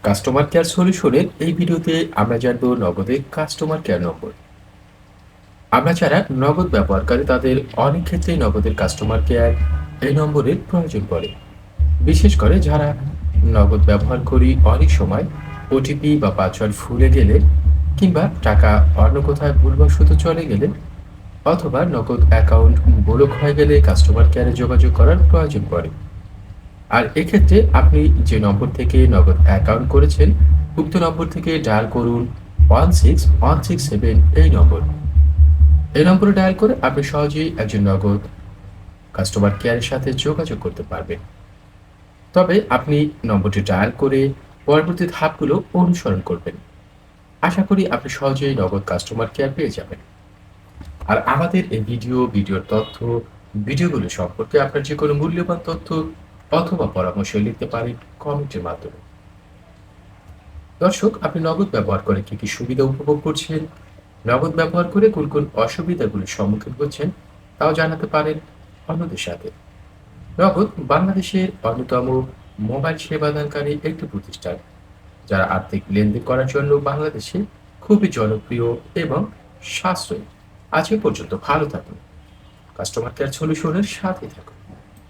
Customer care সলিউশনের এই ভিডিওতে আমরা জানবো নগদের কাস্টমার কেয়ার নম্বর। আমরা যারা নগদ ব্যবহারকারী তাদের অনেক ক্ষেত্রেই নগদের কাস্টমার কেয়ার এই নম্বরের প্রয়োজন পড়ে। বিশেষ করে যারা নগদ ব্যবহার করি অনেক সময় ওটিপি বা পাসওয়ার্ড ভুলে গেলে, কিংবা টাকা অন্য কোথায় ভুলবশত চলে গেলে, অথবা নগদ অ্যাকাউন্ট ব্লক হয়ে গেলে কাস্টমার কেয়ারে যোগাযোগ করার প্রয়োজন পড়ে। আর এক্ষেত্রে আপনি যে নম্বর থেকে নগদ অ্যাকাউন্ট করেছেন, উক্ত নম্বর থেকে ডায়াল করুন 16167 এই নম্বর। এই নম্বরে ডায়াল করে আপনি সহজেই একজন নগদ কাস্টমার কেয়ারের সাথে যোগাযোগ করতে পারবেন। তবে আপনি নম্বরটি ডায়াল করে পরবর্তী ধাপগুলো অনুসরণ করবেন। আশা করি আপনি সহজেই নগদ কাস্টমার কেয়ার পেয়ে যাবেন। আর আমাদের এই ভিডিওর তথ্য, ভিডিওগুলো সম্পর্কে আপনার যে কোনো মূল্যবান তথ্য অথবা পরামর্শ লিখতে পারেন কমেন্টের মাধ্যমে। দর্শক, আপনি নগদ ব্যবহার করে কি কি সুবিধা উপভোগ করছেন, নগদ ব্যবহার করে কোন কোন অসুবিধাগুলোর সম্মুখীন হচ্ছেন, তাও জানাতে পারেন অন্যদের সাথে। নগদ বাংলাদেশের অন্যতম মোবাইল সেবাদানকারী একটি প্রতিষ্ঠান, যারা আর্থিক লেনদেন করার জন্য বাংলাদেশে খুবই জনপ্রিয় এবং সাশ্রয়ী। আজ এ পর্যন্ত ভালো থাকুন, কাস্টমার কেয়ার সলিউশনের সাথে থাকুন।